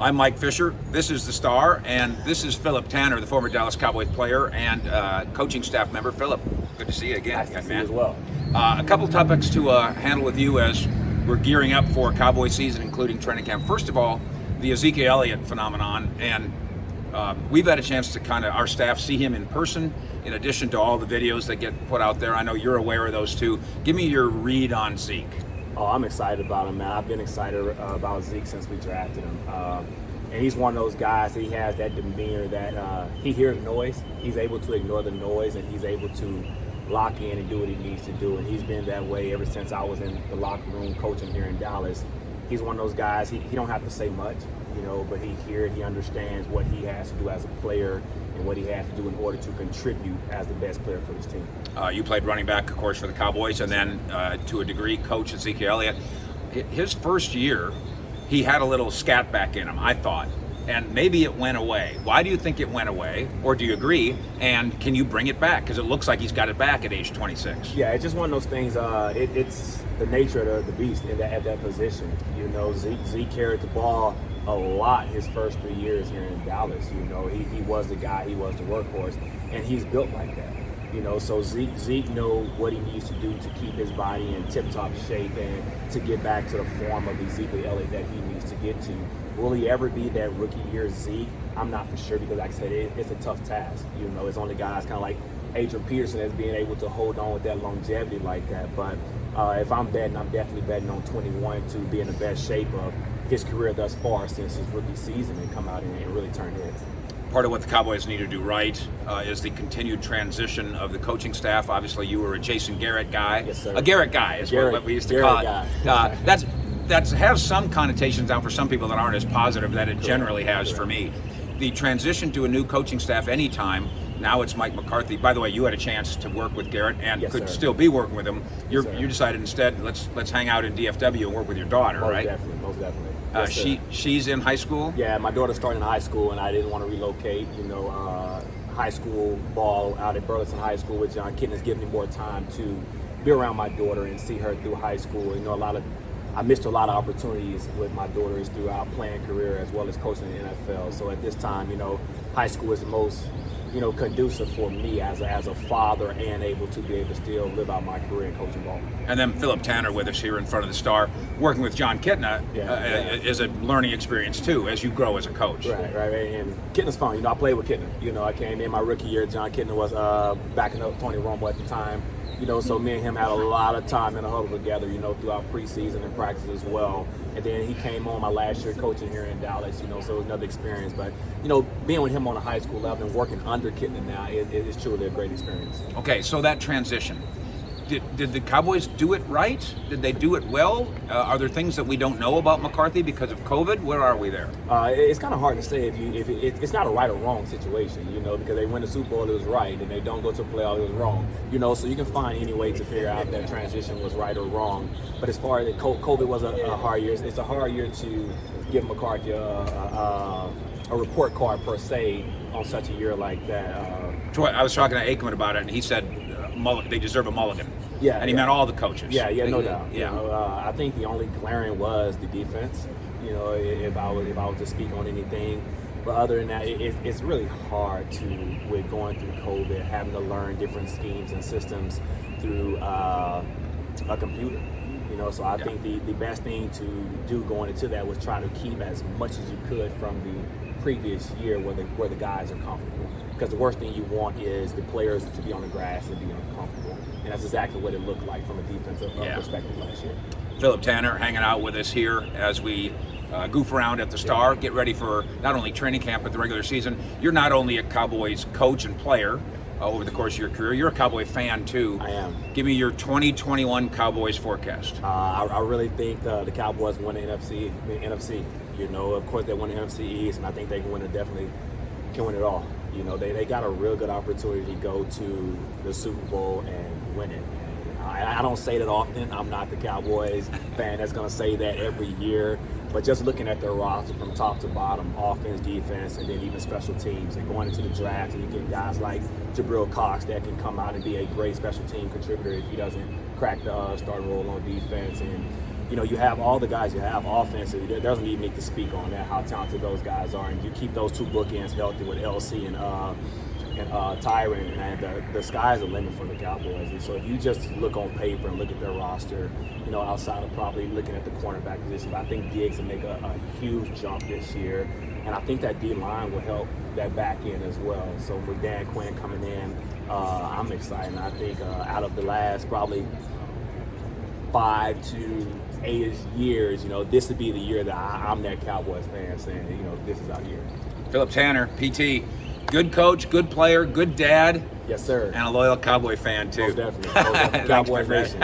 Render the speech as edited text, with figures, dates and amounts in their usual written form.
I'm Mike Fisher. This is The Star, and this is Phillip Tanner, the former Dallas Cowboys player and coaching staff member. Phillip, good to see you again. Nice to see you as well. A couple topics to handle with you as we're gearing up for Cowboy season, including training camp. First of all, the Ezekiel Elliott phenomenon, and we've had a chance to our staff see him in person, in addition to all the videos that get put out there. I know you're aware of those too. Give me your read on Zeke. Oh, I'm excited about him, man. I've been excited about Zeke since we drafted him. And he's one of those guys, he has that demeanor that he hears noise. He's able to ignore the noise, and he's able to lock in and do what he needs to do. And he's been that way ever since I was in the locker room coaching here in Dallas. He's one of those guys, he don't have to say much, but he understands what he has to do as a player and what he has to do in order to contribute as the best player for his team. You played running back, of course, for the Cowboys, and then to a degree, coach Ezekiel Elliott. His first year, he had a little scat back in him, I thought, and maybe it went away. Why do you think it went away, or do you agree? And can you bring it back? Because it looks like he's got it back at age 26. Yeah, it's just one of those things. It's the nature of the beast at that position. Zeke carried the ball a lot his first 3 years here in Dallas. He was the guy, he was the workhorse, and he's built like that. So Zeke knows what he needs to do to keep his body in tip-top shape and to get back to the form of Ezekiel Elliott that he needs to get to. Will he ever be that rookie year Zeke? I'm not for sure, because like I said, it's a tough task. It's only guys kind of like Adrian Peterson that's being able to hold on with that longevity like that. But if I'm betting, I'm definitely betting on 21 to be in the best shape of his career thus far since his rookie season and come out and really turn heads. Part of what the Cowboys need to do right is the continued transition of the coaching staff. Obviously, you were a Jason Garrett guy. Yes, sir. A Garrett guy is what we used to call it. That has some connotations now for some people that aren't as positive that it generally has for me. The transition to a new coaching staff anytime, now it's Mike McCarthy. By the way, you had a chance to work with Garrett and yes, could sir. Still be working with him. You Yes, decided instead, let's hang out in DFW and work with your daughter, Most right? Most definitely. Yes, she's in high school? Yeah, my daughter's starting in high school, and I didn't want to relocate. High school ball out at Burleson High School with Jon Gruden has given me more time to be around my daughter and see her through high school. I missed a lot of opportunities with my daughters throughout playing career as well as coaching in the NFL. So at this time, high school is the most, conducive for me as a father and able to be able to still live out my career in coaching ball. And then Phillip Tanner with us here in front of the Star, working with Jon Gruden is a learning experience too as you grow as a coach. Right. And Kitna's fun. I played with Kitna. I came in my rookie year. Jon Gruden was backing up Tony Romo at the time. So me and him had a lot of time in a huddle together, throughout preseason and practice as well. And then he came on my last year coaching here in Dallas, so it was another experience. But, being with him on a high school level and working under Kitna now, it is truly a great experience. Okay, so that transition. Did the Cowboys do it right? Did they do it well? Are there things that we don't know about McCarthy because of COVID? Where are we there? It's kind of hard to say if it's not a right or wrong situation, because they win the Super Bowl, it was right, and they don't go to the playoffs, it was wrong. So you can find any way to figure out that transition was right or wrong. But as far as COVID was a hard year, it's a hard year to give McCarthy a report card per se on such a year like that. I was talking to Aikman about it, and he said they deserve a mulligan. Yeah, and he meant all the coaches. Yeah, no doubt. Yeah. I think the only glaring was the defense. If I was to speak on anything, but other than that, it's really hard with going through COVID, having to learn different schemes and systems through a computer. So I think the best thing to do going into that was try to keep as much as you could from the previous year where the guys are comfortable. Because the worst thing you want is the players to be on the grass and be uncomfortable. And that's exactly what it looked like from a defensive perspective last year. Phillip Tanner hanging out with us here as we goof around at the Star, get ready for not only training camp but the regular season. You're not only a Cowboys coach and player over the course of your career, you're a Cowboy fan too. I am. Give me your 2021 Cowboys forecast. I really think the Cowboys win the NFC. Of course they won the NFC East, and I think they can win it. Definitely can win it all. They got a real good opportunity to go to the Super Bowl and win it. I don't say that often. I'm not the Cowboys fan that's going to say that every year. But just looking at their roster from top to bottom, offense, defense, and then even special teams, and going into the draft, and you get guys like Jabril Cox that can come out and be a great special team contributor if he doesn't crack the starting role on defense. And you know, you have all the guys you have offensively. There doesn't even need to speak on that, how talented those guys are. And you keep those two bookends healthy with LC and Tyron, and the sky's the limit for the Cowboys. And so if you just look on paper and look at their roster, you know, outside of probably looking at the cornerback position, but I think Diggs will make a huge jump this year. And I think that D-line will help that back end as well. So with Dan Quinn coming in, I'm excited. And I think out of the last probably 5 to 8 years, you know, this would be the year that I'm that Cowboys fan saying, you know, this is our year. Phillip Tanner, PT, good coach, good player, good dad. Yes, sir. And a loyal Cowboy fan, too. Most definitely. Cowboy Nation.